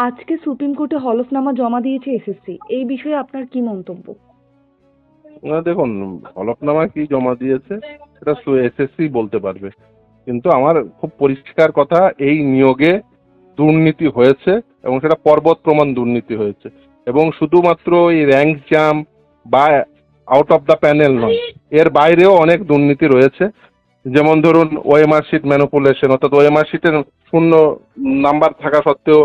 আজকে সুপ্রিম কোর্টে হলফনামা জমা দিয়েছে এসএসসি, এই বিষয়ে আপনার কি মন্তব্য? না দেখুন, হলফনামা কি জমা দিয়েছে সেটা এসএসসি বলতে পারবে, কিন্তু আমার খুব পরিষ্কার কথা, এই নিয়োগে দুর্নীতি হয়েছে এবং সেটা পর্বত প্রমাণ দুর্নীতি হয়েছে। এবং শুধুমাত্র এই র্যাঙ্ক জাম বা আউট অফ দ্য প্যানেল নয়, এর বাইরেও অনেক দুর্নীতি রয়েছে। যেমন ধরুন ওএমআর শিট ম্যানিপুলেশন, অর্থাৎ ওএমআর শিটের শূন্য নাম্বার থাকা সত্ত্বেও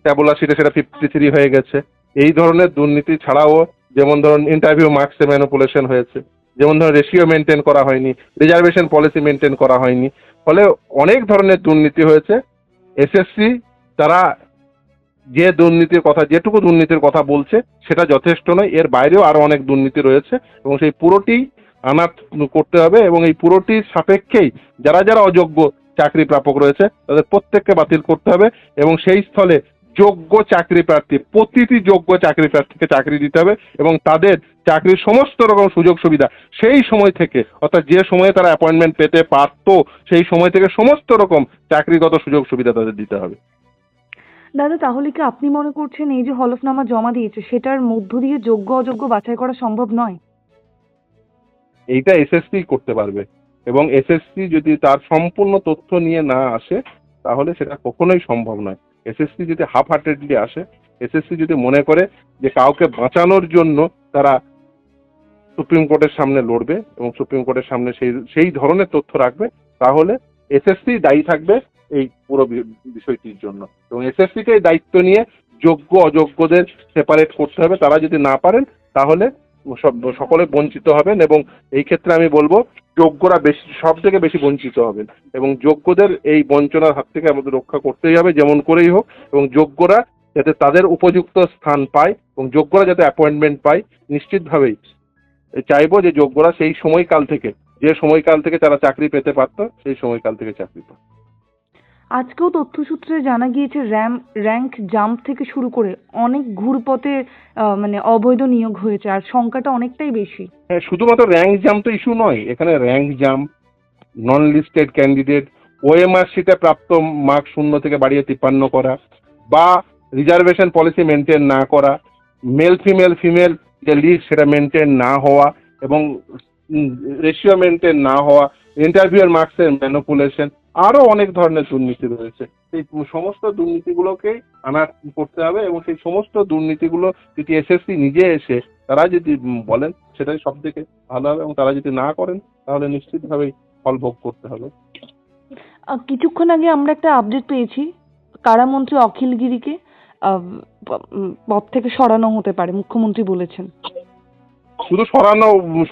ট্যাবুলার শিটে সেটা 53 হয়ে গেছে। এই ধরনের দুর্নীতি ছাড়াও যেমন ধরুন ইন্টারভিউ মার্কসে ম্যানিপুলেশন হয়েছে, যেমন ধরুন রেশিও মেনটেন করা হয়নি, রিজার্ভেশন পলিসি মেনটেন করা হয়নি, ফলে অনেক ধরনের দুর্নীতি হয়েছে। এসএসসি তারা যে দুর্নীতির কথা, যেটুকু দুর্নীতির কথা বলছে সেটা যথেষ্ট নয়, এর বাইরেও আরো অনেক দুর্নীতি রয়েছে এবং সেই পুরোটি আনাত করতে হবে এবং এই পুরোটির সাপেক্ষেই যারা যারা অযোগ্য চাকরি প্রাপক রয়েছে তাদের প্রত্যেককে বাতিল করতে হবে এবং সেই স্থলে যোগ্য চাকরি প্রার্থী, প্রতিটি যোগ্য চাকরি প্রার্থীকে চাকরি দিতে হবে এবং তাদের চাকরির সমস্ত রকম সুযোগ সুবিধা সেই সময় থেকে, অর্থাৎ যে সময়ে তারা অ্যাপয়েন্টমেন্ট পেতে পারতো সেই সময় থেকে সমস্ত রকম চাকরিগত সুযোগ সুবিধা তাদের দিতে হবে। দাদা, তাহলে কি আপনি মনে করছেন এই যে হলফনামা জমা দিয়েছে সেটার মধ্য দিয়ে যোগ্য অযোগ্য বাছাই করা সম্ভব নয়? এইটা এসএসসি করতে পারবে এবং এসএসসি যদি তার সম্পূর্ণ তথ্য নিয়ে না আসে তাহলে সেটা কখনোই সম্ভব নয়। এসএসসি যদি হাফ হার্টেডলি আসে, এসএসসি যদি মনে করে যে কাউকে বাঁচানোর জন্য তারা সুপ্রিম কোর্টের সামনে লড়বে এবং সুপ্রিম কোর্টের সামনে সেই সেই ধরনের তথ্য রাখবে, তাহলে এসএসসি দায়ী থাকবে এই পুরো বিষয়টির জন্য এবং এসএসসিকে এই দায়িত্ব নিয়ে যোগ্য অযোগ্যদের সেপারেট করতে হবে। তারা যদি না পারেন তাহলে সকলে বঞ্চিত হবেন এবং এই ক্ষেত্রে আমি বলবো যোগ্যরা বেশি, সব থেকে বেশি বঞ্চিত হবেন এবং যোগ্যদের এই বঞ্চনার হাত থেকে আমাদের রক্ষা করতেই হবে যেমন করেই হোক, এবং যোগ্যরা যাতে তাদের উপযুক্ত স্থান পায় এবং যোগ্যরা যাতে অ্যাপয়েন্টমেন্ট পায়। নিশ্চিতভাবেই চাইবো যে যোগ্যরা সেই সময়কাল থেকে, যে সময়কাল থেকে তারা চাকরি পেতে পারত সেই সময়কাল থেকে চাকরি পায়। আজকেও তথ্যসূত্রে জানা গিয়েছে র্যাঙ্ক জাম্প থেকে শুরু করে অনেক ঘুরপথে মানে অবৈধ নিয়োগ হয়েছে, আর সংখ্যাটা অনেকটাই বেশি। হ্যাঁ, শুধুমাত্র র্যাঙ্ক জাম তো ইস্যু নয়, এখানে র্যাঙ্ক জাম, নন লিস্টেড ক্যান্ডিডেট, ওএমআর শিটে প্রাপ্ত মার্ক 0 থেকে বাড়িয়ে 53 করা, বা রিজার্ভেশন পলিসি মেনটেন না করা, মেল ফিমেল যে লিস্ট সেটা মেনটেন না হওয়া এবং রেশিও মেনটেন না হওয়া, ইন্টারভিউয়ের মার্কসের ম্যানিপুলেশন, আরও অনেক ধরনের দুর্নীতি রয়েছে। সেই সমস্ত দুর্নীতিগুলোকেই আনা করতে হবে এবং সেই সমস্ত দুর্নীতিগুলো যদি এসএসসি নিজে এসে তারা যদি বলেন সেটাই সব থেকে ভালো হবে এবং তারা যদি না করেন তাহলে নিশ্চিতভাবেই ফল ভোগ করতে হবে। কিছুক্ষণ আগে আমরা একটা আপডেট পেয়েছি, কারামন্ত্রী অখিল গিরিকে পদ থেকে সরানো হতে পারে, মুখ্যমন্ত্রী বলেছেন। শুধু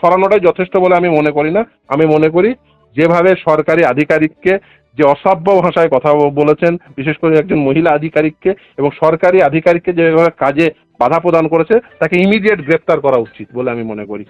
সরানোটাই যথেষ্ট বলে আমি মনে করি না। আমি মনে করি যেভাবে সরকারি আধিকারিককে যে অসভ্য ভাষায় কথা বলেছেন, বিশেষ করে একজন মহিলা আধিকারিককে, এবং সরকারি আধিকারিককে যেভাবে কাজে বাধা প্রদান করেছে, তাকে ইমিডিয়েট গ্রেপ্তার করা উচিত বলে আমি মনে করি।